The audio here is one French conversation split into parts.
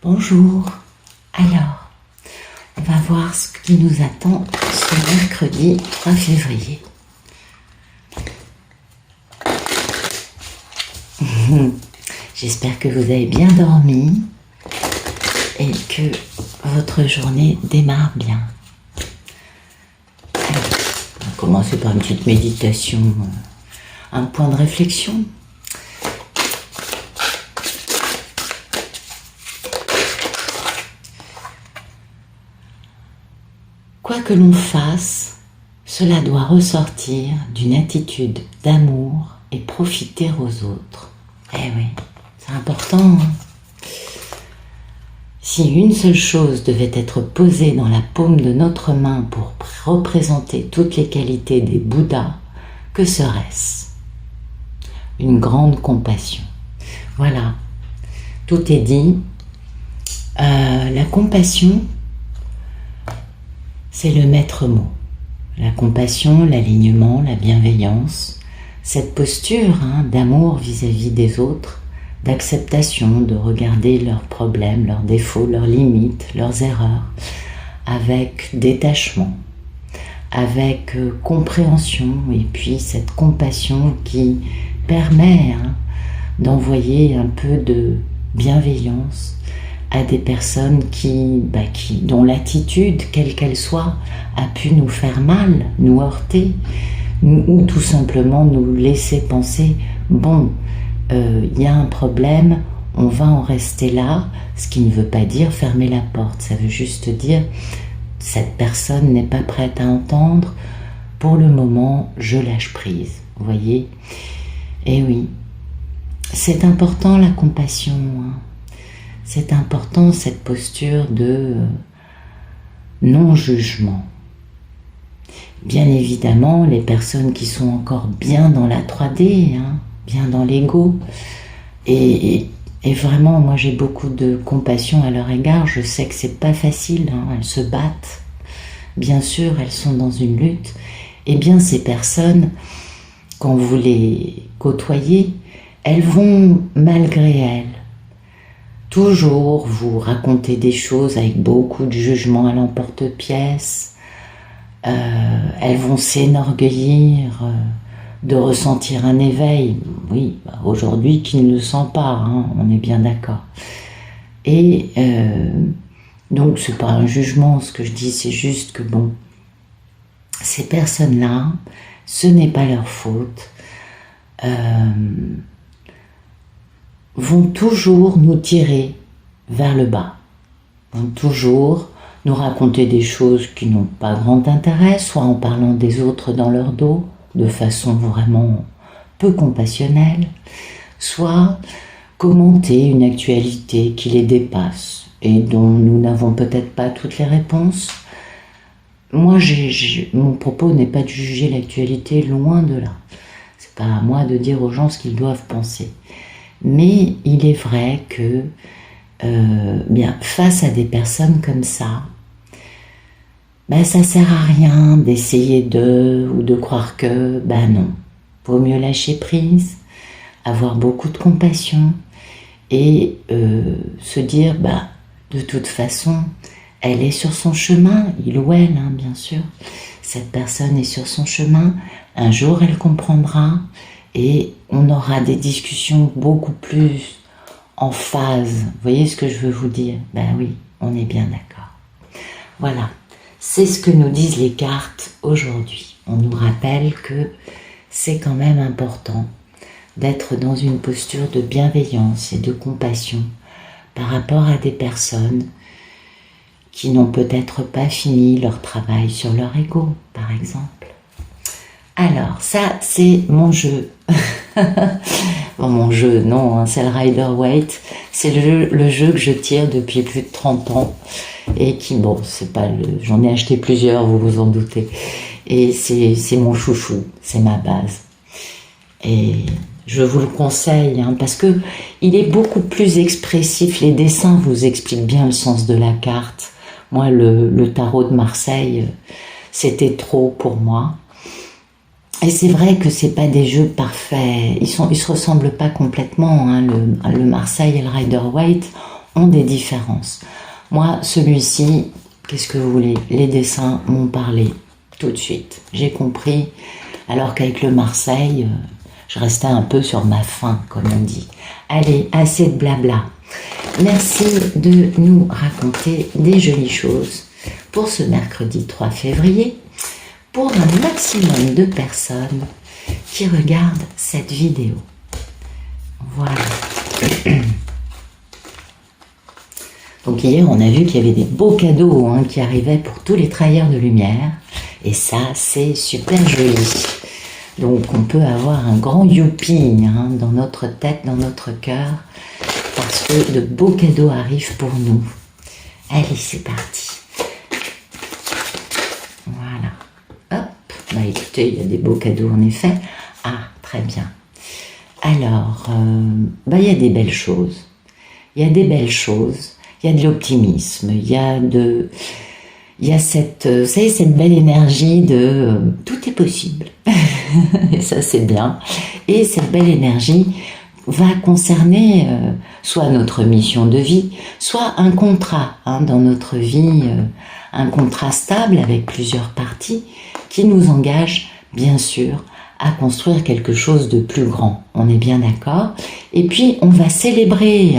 Bonjour, alors, on va voir ce qui nous attend ce mercredi 3 février. J'espère que vous avez bien dormi et que votre journée démarre bien. Alors, on va commencer par une petite méditation, un point de réflexion. Quoi que l'on fasse, cela doit ressortir d'une attitude d'amour et profiter aux autres. Eh oui, c'est important. Si une seule chose devait être posée dans la paume de notre main pour représenter toutes les qualités des Bouddhas, que serait-ce? Une grande compassion. Voilà, tout est dit. La compassion, c'est le maître mot. La compassion, l'alignement, la bienveillance, cette posture d'amour vis-à-vis des autres, d'acceptation, de regarder leurs problèmes, leurs défauts, leurs limites, leurs erreurs, avec détachement, avec compréhension, et puis cette compassion qui permet d'envoyer un peu de bienveillance à des personnes dont l'attitude, quelle qu'elle soit, a pu nous faire mal, nous heurter, ou tout simplement nous laisser penser, bon, il y a un problème, on va en rester là, ce qui ne veut pas dire fermer la porte, ça veut juste dire, cette personne n'est pas prête à entendre, pour le moment, je lâche prise, vous voyez? Eh oui, c'est important la compassion, c'est important cette posture de non-jugement. Bien évidemment, les personnes qui sont encore bien dans la 3D, bien dans l'ego, et vraiment, moi j'ai beaucoup de compassion à leur égard, je sais que c'est pas facile, elles se battent, bien sûr, elles sont dans une lutte, et bien ces personnes, quand vous les côtoyez, elles vont, malgré elles, toujours vous raconter des choses avec beaucoup de jugement à l'emporte-pièce. Elles vont s'enorgueillir de ressentir un éveil. Oui, aujourd'hui, qui ne le sent pas, on est bien d'accord. Et donc, c'est pas un jugement, ce que je dis, c'est juste que bon, ces personnes-là, ce n'est pas leur faute. Vont toujours nous tirer vers le bas, vont toujours nous raconter des choses qui n'ont pas grand intérêt, soit en parlant des autres dans leur dos, de façon vraiment peu compassionnelle, soit commenter une actualité qui les dépasse et dont nous n'avons peut-être pas toutes les réponses. Moi, mon propos n'est pas de juger l'actualité, loin de là. C'est pas à moi de dire aux gens ce qu'ils doivent penser. Mais il est vrai que face à des personnes comme ça, ça sert à rien d'essayer ou de croire que, non. Vaut mieux lâcher prise, avoir beaucoup de compassion et se dire, de toute façon, elle est sur son chemin, il ou elle, bien sûr. Cette personne est sur son chemin, un jour elle comprendra, et on aura des discussions beaucoup plus en phase. Vous voyez ce que je veux vous dire? Oui, on est bien d'accord. Voilà, c'est ce que nous disent les cartes aujourd'hui. On nous rappelle que c'est quand même important d'être dans une posture de bienveillance et de compassion par rapport à des personnes qui n'ont peut-être pas fini leur travail sur leur ego, par exemple. Alors, ça, c'est mon jeu. Bon, mon jeu, non, c'est le Rider-Waite. C'est le jeu que je tire depuis plus de 30 ans. Et qui, c'est pas j'en ai acheté plusieurs, vous vous en doutez. Et c'est mon chouchou, c'est ma base. Et je vous le conseille, parce que il est beaucoup plus expressif. Les dessins vous expliquent bien le sens de la carte. Moi, le tarot de Marseille, c'était trop pour moi. Et c'est vrai que c'est pas des jeux parfaits, ils se ressemblent pas complètement, le Marseille et le Rider-Waite, ont des différences. Moi, celui-ci, qu'est-ce que vous voulez? Les dessins m'ont parlé tout de suite. J'ai compris, alors qu'avec le Marseille, je restais un peu sur ma faim, comme on dit. Allez, assez de blabla. Merci de nous raconter des jolies choses pour ce mercredi 3 février, pour un maximum de personnes qui regardent cette vidéo. Voilà. Donc hier, on a vu qu'il y avait des beaux cadeaux qui arrivaient pour tous les travailleurs de lumière. Et ça, c'est super joli. Donc on peut avoir un grand youpi dans notre tête, dans notre cœur, parce que de beaux cadeaux arrivent pour nous. Allez, c'est parti. Voilà. Hop. Bah écoutez, il y a des beaux cadeaux en effet. Ah, très bien. Alors, il y a des belles choses. Il y a des belles choses. Il y a de l'optimisme. Il y a cette, vous savez, cette belle énergie de tout est possible. Et ça, c'est bien. Et cette belle énergie va concerner soit notre mission de vie, soit un contrat dans notre vie, un contrat stable avec plusieurs parties qui nous engage, bien sûr, à construire quelque chose de plus grand. On est bien d'accord. Et puis, on va célébrer.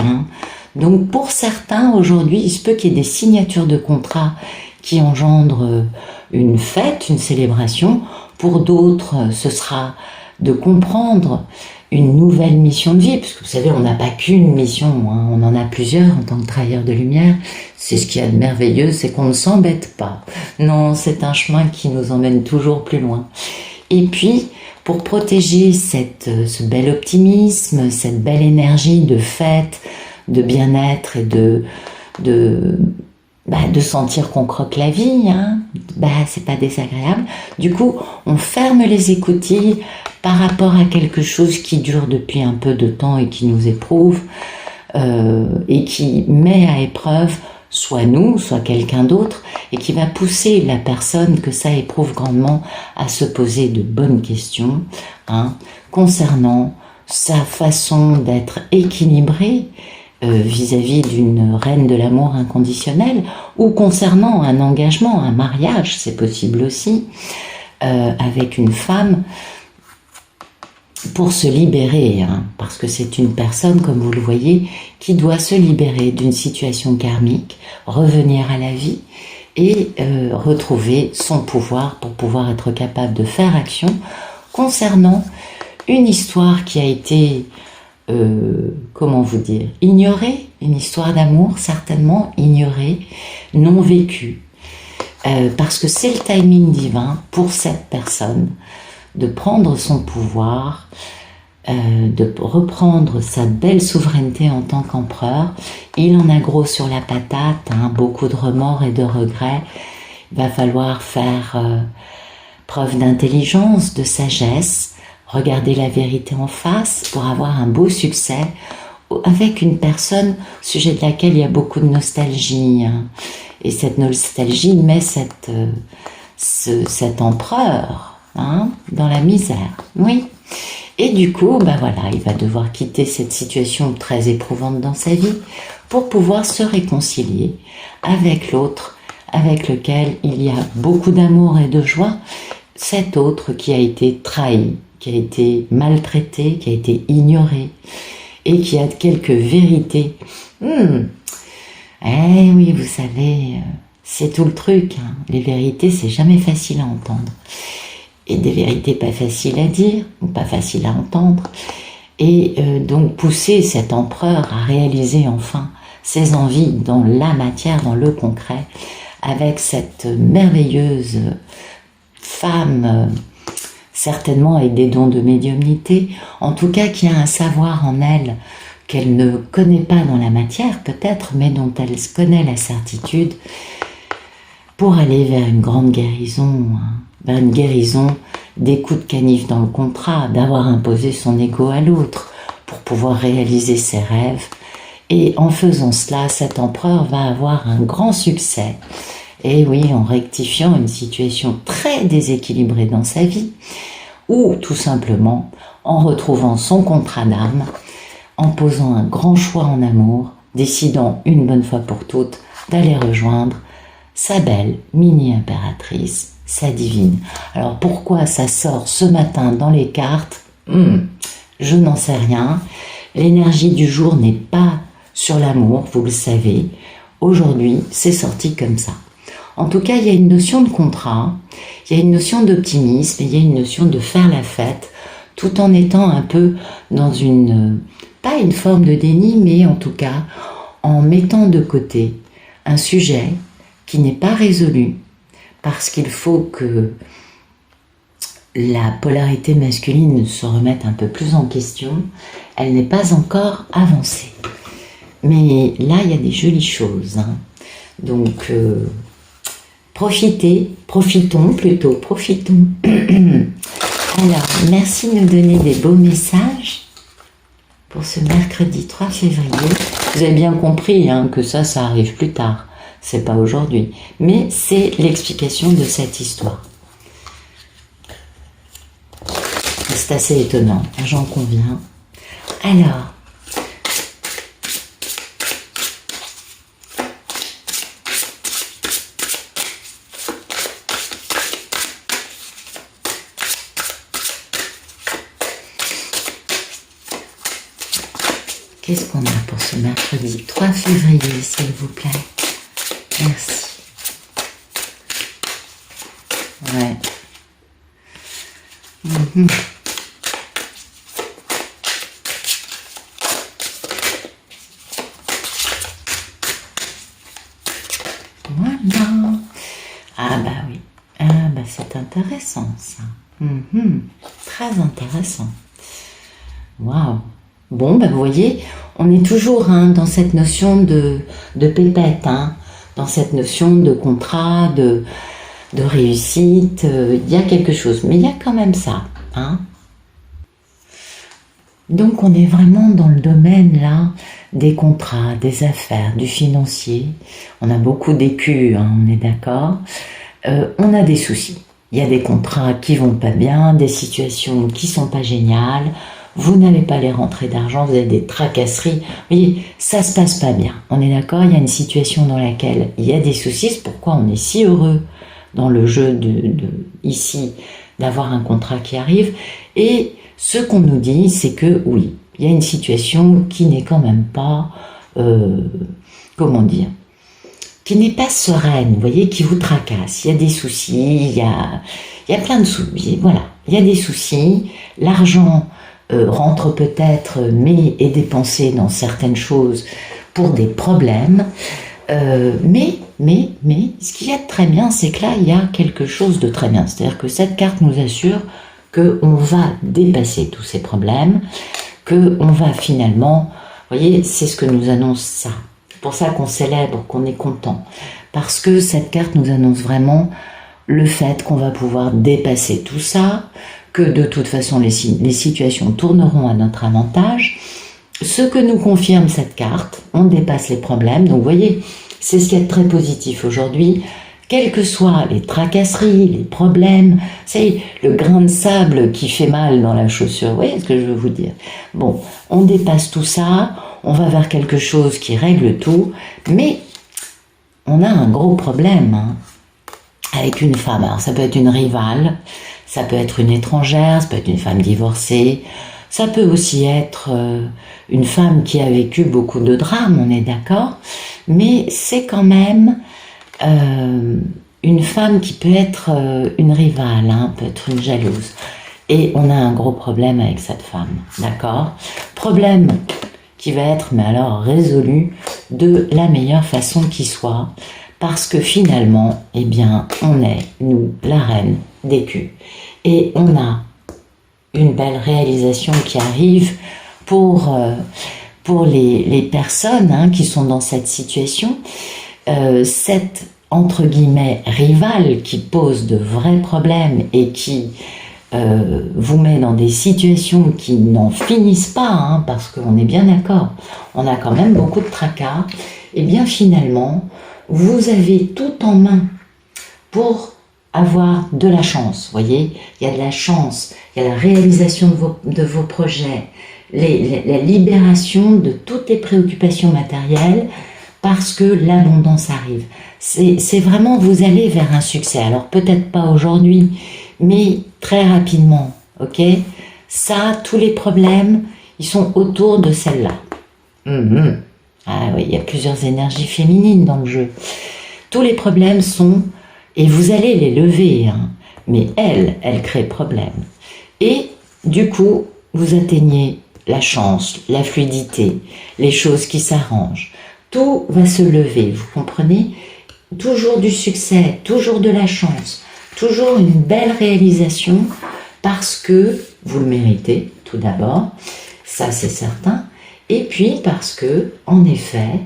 Donc, pour certains, aujourd'hui, il se peut qu'il y ait des signatures de contrats qui engendrent une fête, une célébration. Pour d'autres, ce sera de comprendre une nouvelle mission de vie, parce que vous savez, on n'a pas qu'une mission, on en a plusieurs en tant que travailleur de lumière. C'est ce qu'il y a de merveilleux, c'est qu'on ne s'embête pas. Non, c'est un chemin qui nous emmène toujours plus loin. Et puis, pour protéger ce bel optimisme, cette belle énergie de fête, de bien-être et de sentir qu'on croque la vie, c'est pas désagréable. Du coup, on ferme les écoutilles par rapport à quelque chose qui dure depuis un peu de temps et qui nous éprouve et qui met à épreuve soit nous, soit quelqu'un d'autre, et qui va pousser la personne que ça éprouve grandement à se poser de bonnes questions concernant sa façon d'être équilibrée vis-à-vis d'une reine de l'amour inconditionnel, ou concernant un engagement, un mariage, c'est possible aussi, avec une femme, pour se libérer, parce que c'est une personne, comme vous le voyez, qui doit se libérer d'une situation karmique, revenir à la vie et retrouver son pouvoir pour pouvoir être capable de faire action concernant une histoire qui a été, comment vous dire, ignorée, une histoire d'amour certainement ignorée, non vécue, parce que c'est le timing divin pour cette personne de prendre son pouvoir, de reprendre sa belle souveraineté en tant qu'empereur. Il en a gros sur la patate, beaucoup de remords et de regrets. Il va falloir faire preuve d'intelligence, de sagesse, regarder la vérité en face pour avoir un beau succès avec une personne au sujet de laquelle il y a beaucoup de nostalgie. Et cette nostalgie met cet empereur dans la misère. Oui. Et du coup, il va devoir quitter cette situation très éprouvante dans sa vie pour pouvoir se réconcilier avec l'autre, avec lequel il y a beaucoup d'amour et de joie, cet autre qui a été trahi, qui a été maltraité, qui a été ignoré, et qui a quelques vérités. Eh oui, vous savez, c'est tout le truc. Les vérités, c'est jamais facile à entendre. Et des vérités pas faciles à dire, ou pas faciles à entendre. Et donc pousser cet empereur à réaliser enfin ses envies dans la matière, dans le concret, avec cette merveilleuse femme, certainement avec des dons de médiumnité, en tout cas qui a un savoir en elle qu'elle ne connaît pas dans la matière peut-être, mais dont elle connaît la certitude, pour aller vers une grande guérison, vers une guérison des coups de canif dans le contrat, d'avoir imposé son ego à l'autre pour pouvoir réaliser ses rêves. Et en faisant cela, cet empereur va avoir un grand succès. Et oui, en rectifiant une situation très déséquilibrée dans sa vie, ou tout simplement en retrouvant son contrat d'âme, en posant un grand choix en amour décidant une bonne fois pour toutes d'aller rejoindre sa belle mini-impératrice, sa divine. Alors pourquoi ça sort ce matin dans les cartes? Je n'en sais rien. L'énergie du jour n'est pas sur l'amour, vous le savez. Aujourd'hui, c'est sorti comme ça. En tout cas, il y a une notion de contrat, il y a une notion d'optimisme, il y a une notion de faire la fête, tout en étant un peu dans une, pas une forme de déni, mais en tout cas, en mettant de côté un sujet qui n'est pas résolu, parce qu'il faut que la polarité masculine se remette un peu plus en question, elle n'est pas encore avancée. Mais là, il y a des jolies choses. Hein. Donc, profitons. Alors, merci de nous donner des beaux messages pour ce mercredi 3 février. Vous avez bien compris hein, que ça arrive plus tard. C'est pas aujourd'hui. Mais c'est l'explication de cette histoire. C'est assez étonnant, j'en conviens. Alors, qu'est-ce qu'on a pour ce mercredi 3 février, s'il vous plaît? Merci. Ouais. Voilà. Ah bah oui. Ah bah c'est intéressant ça. Très intéressant. Waouh. Bon bah vous voyez, on est toujours hein, dans cette notion de pépette, hein, dans cette notion de contrat, de réussite. Il y a quelque chose, mais il y a quand même ça. Hein. Donc on est vraiment dans le domaine là des contrats, des affaires, du financier. On a beaucoup d'écus, hein, on est d'accord. On a des soucis. Il y a des contrats qui vont pas bien, des situations qui sont pas géniales. Vous n'avez pas les rentrées d'argent, vous avez des tracasseries. Vous voyez, ça se passe pas bien. On est d'accord, il y a une situation dans laquelle il y a des soucis. C'est pourquoi on est si heureux dans le jeu ici d'avoir un contrat qui arrive. Et ce qu'on nous dit, c'est que oui, il y a une situation qui n'est quand même pas, comment dire, qui n'est pas sereine, vous voyez, qui vous tracasse. Il y a des soucis, il y a plein de soucis, voilà. Il y a des soucis, l'argent rentre peut-être, mais est dépensé dans certaines choses pour des problèmes. Mais, ce qu'il y a de très bien, c'est que là, il y a quelque chose de très bien. C'est-à-dire que cette carte nous assure qu'on va dépasser tous ces problèmes, qu'on va finalement, vous voyez, c'est ce que nous annonce ça. C'est pour ça qu'on célèbre, qu'on est content. Parce que cette carte nous annonce vraiment le fait qu'on va pouvoir dépasser tout ça, que de toute façon les situations tourneront à notre avantage. Ce que nous confirme cette carte, on dépasse les problèmes. Donc vous voyez, c'est ce qui est très positif aujourd'hui. Quelles que soient les tracasseries, les problèmes, c'est le grain de sable qui fait mal dans la chaussure, vous voyez ce que je veux vous dire? Bon, on dépasse tout ça, on va vers quelque chose qui règle tout, mais on a un gros problème hein, avec une femme. Alors ça peut être une rivale, ça peut être une étrangère, ça peut être une femme divorcée, ça peut aussi être une femme qui a vécu beaucoup de drames, on est d'accord, mais c'est quand même une femme qui peut être une rivale, hein, peut être une jalouse. Et on a un gros problème avec cette femme, d'accord? Problème qui va être, mais alors, résolu de la meilleure façon qui soit, parce que finalement, eh bien, on est, nous, la reine des culs. Et on a une belle réalisation qui arrive pour les personnes hein, qui sont dans cette situation. Cette, entre guillemets, rivale qui pose de vrais problèmes et qui vous met dans des situations qui n'en finissent pas, hein, parce qu'on est bien d'accord, on a quand même beaucoup de tracas, et bien finalement, vous avez tout en main pour avoir de la chance, vous voyez, il y a de la chance, il y a la réalisation de vos projets, la libération de toutes les préoccupations matérielles parce que l'abondance arrive. C'est vraiment, vous allez vers un succès. Alors peut-être pas aujourd'hui, mais très rapidement, ok? Ça, tous les problèmes, ils sont autour de celle-là. Ah oui, il y a plusieurs énergies féminines dans le jeu. Tous les problèmes sont, et vous allez les lever, hein, mais elle crée problème. Et du coup, vous atteignez la chance, la fluidité, les choses qui s'arrangent. Tout va se lever, vous comprenez? Toujours du succès, toujours de la chance, toujours une belle réalisation parce que vous le méritez, tout d'abord, ça c'est certain. Et puis parce que, en effet,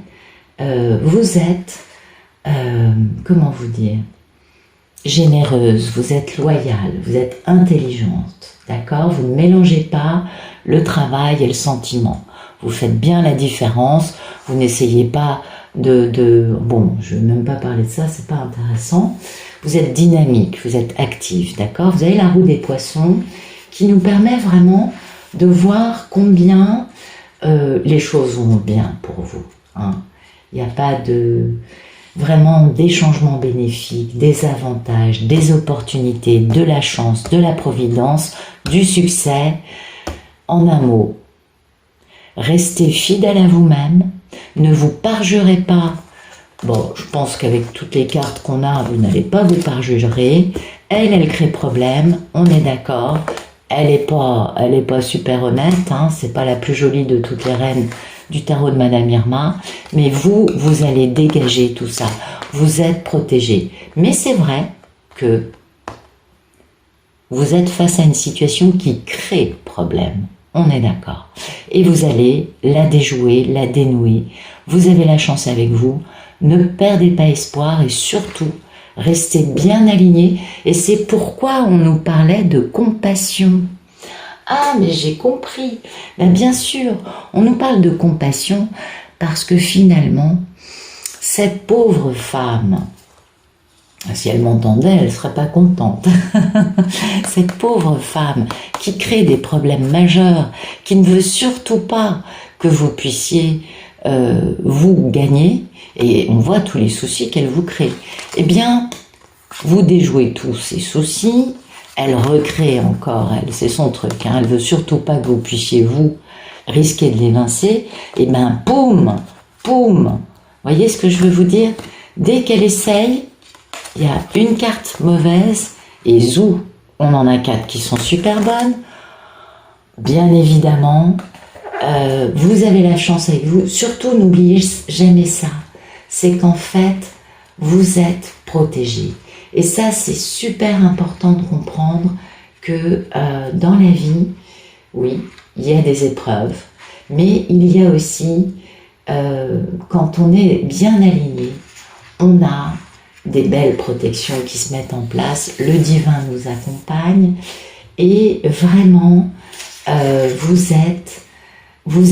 vous êtes, comment vous dire, généreuse, vous êtes loyale, vous êtes intelligente, d'accord? Vous ne mélangez pas le travail et le sentiment. Vous faites bien la différence, vous n'essayez pas bon, je ne vais même pas parler de ça, c'est pas intéressant. Vous êtes dynamique, vous êtes actif, d'accord? Vous avez la roue des poissons qui nous permet vraiment de voir combien les choses vont bien pour vous. Hein. Il n'y a pas vraiment des changements bénéfiques, des avantages, des opportunités, de la chance, de la providence, du succès. En un mot, restez fidèle à vous-même, ne vous parjurez pas. Bon, je pense qu'avec toutes les cartes qu'on a, vous n'allez pas vous parjurer. Elle crée problème, on est d'accord. Elle est pas super honnête, hein, c'est pas la plus jolie de toutes les reines du tarot de Madame Irma, mais vous allez dégager tout ça. Vous êtes protégé. Mais c'est vrai que vous êtes face à une situation qui crée problème. On est d'accord. Et vous allez la déjouer, la dénouer. Vous avez la chance avec vous. Ne perdez pas espoir et surtout, restez bien alignés. Et c'est pourquoi on nous parlait de compassion. Ah, mais j'ai compris. Ben, bien sûr, on nous parle de compassion parce que finalement, cette pauvre femme, si elle m'entendait, elle ne serait pas contente. Cette pauvre femme qui crée des problèmes majeurs, qui ne veut surtout pas que vous puissiez vous gagner, et on voit tous les soucis qu'elle vous crée. Eh bien, vous déjouez tous ces soucis, elle recrée encore, c'est son truc, hein, elle veut surtout pas que vous puissiez vous risquer de l'évincer, et bien, poum, poum, voyez ce que je veux vous dire? Dès qu'elle essaye, il y a une carte mauvaise et zou, on en a 4 qui sont super bonnes. Bien évidemment, vous avez la chance avec vous. Surtout, n'oubliez jamais ça. C'est qu'en fait, vous êtes protégé. Et ça, c'est super important de comprendre que dans la vie, oui, il y a des épreuves, mais il y a aussi, quand on est bien aligné, on a des belles protections qui se mettent en place, le divin nous accompagne et vraiment vous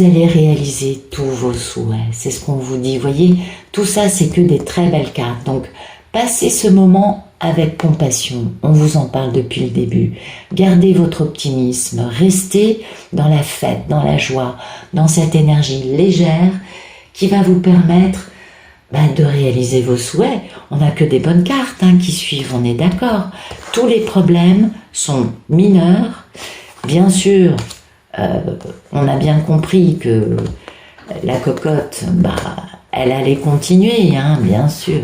allez réaliser tous vos souhaits, c'est ce qu'on vous dit, voyez, tout ça c'est que des très belles cartes, donc passez ce moment avec compassion, on vous en parle depuis le début, gardez votre optimisme, restez dans la fête, dans la joie, dans cette énergie légère qui va vous permettre de réaliser vos souhaits. On n'a que des bonnes cartes qui suivent, on est d'accord. Tous les problèmes sont mineurs. Bien sûr, on a bien compris que la cocotte, elle allait continuer, bien sûr.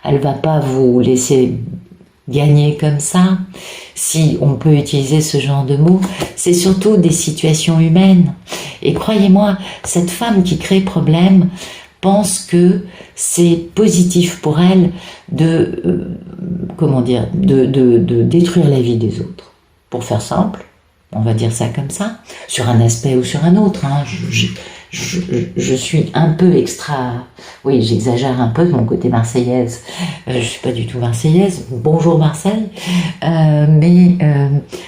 Elle va pas vous laisser gagner comme ça. Si on peut utiliser ce genre de mots, c'est surtout des situations humaines. Et croyez-moi, cette femme qui crée problème pense que c'est positif pour elle de détruire la vie des autres. Pour faire simple, on va dire ça comme ça, sur un aspect ou sur un autre. Je suis un peu oui, j'exagère un peu de mon côté marseillaise. Je suis pas du tout marseillaise. Bonjour Marseille.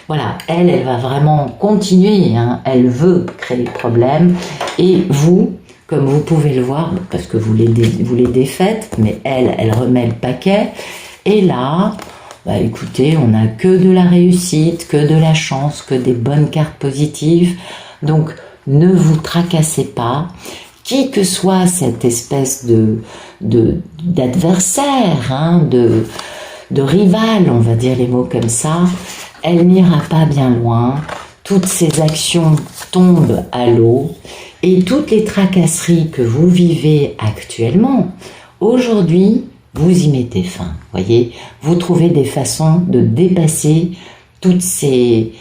Voilà, elle va vraiment continuer. Elle veut créer le problème. Et vous, comme vous pouvez le voir, parce que vous les défaites, mais elle remet le paquet. Et là, écoutez, on n'a que de la réussite, que de la chance, que des bonnes cartes positives. Donc, ne vous tracassez pas, qui que soit cette espèce d'adversaire, hein, de rival, on va dire les mots comme ça, elle n'ira pas bien loin. Toutes ces actions tombent à l'eau et toutes les tracasseries que vous vivez actuellement, aujourd'hui, vous y mettez fin. Voyez, vous trouvez des façons de dépasser toutes ces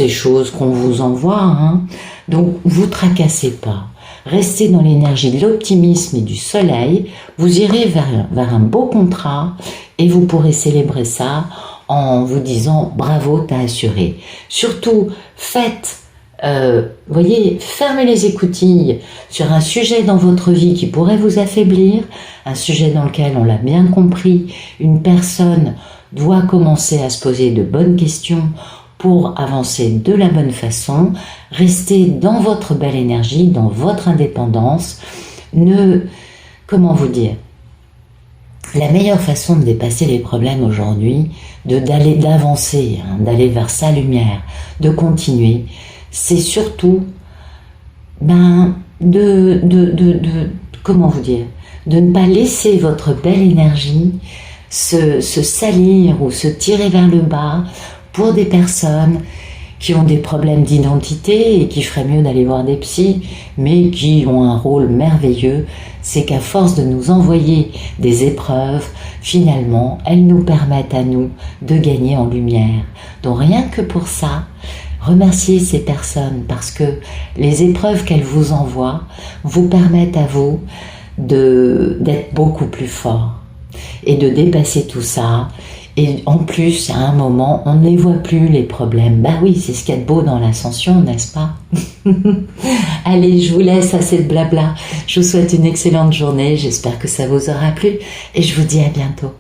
choses qu'on vous envoie. Hein. Donc, vous tracassez pas. Restez dans l'énergie de l'optimisme et du soleil. Vous irez vers un beau contrat et vous pourrez célébrer ça en vous disant bravo, t'as assuré. Surtout, faites, voyez, fermez les écoutilles sur un sujet dans votre vie qui pourrait vous affaiblir, un sujet dans lequel, on l'a bien compris, une personne doit commencer à se poser de bonnes questions pour avancer de la bonne façon. Restez dans votre belle énergie, dans votre indépendance. Comment vous dire, la meilleure façon de dépasser les problèmes aujourd'hui, d'avancer, hein, d'aller vers sa lumière, de continuer, c'est surtout comment vous dire, de ne pas laisser votre belle énergie se salir ou se tirer vers le bas pour des personnes qui ont des problèmes d'identité et qui feraient mieux d'aller voir des psys, mais qui ont un rôle merveilleux, c'est qu'à force de nous envoyer des épreuves, finalement, elles nous permettent à nous de gagner en lumière. Donc rien que pour ça, remerciez ces personnes parce que les épreuves qu'elles vous envoient vous permettent à vous d'être beaucoup plus fort et de dépasser tout ça. Et en plus, à un moment, on ne les voit plus, les problèmes. Bah oui, c'est ce qu'il y a de beau dans l'ascension, n'est-ce pas? Allez, je vous laisse, assez de blabla. Je vous souhaite une excellente journée, j'espère que ça vous aura plu et je vous dis à bientôt.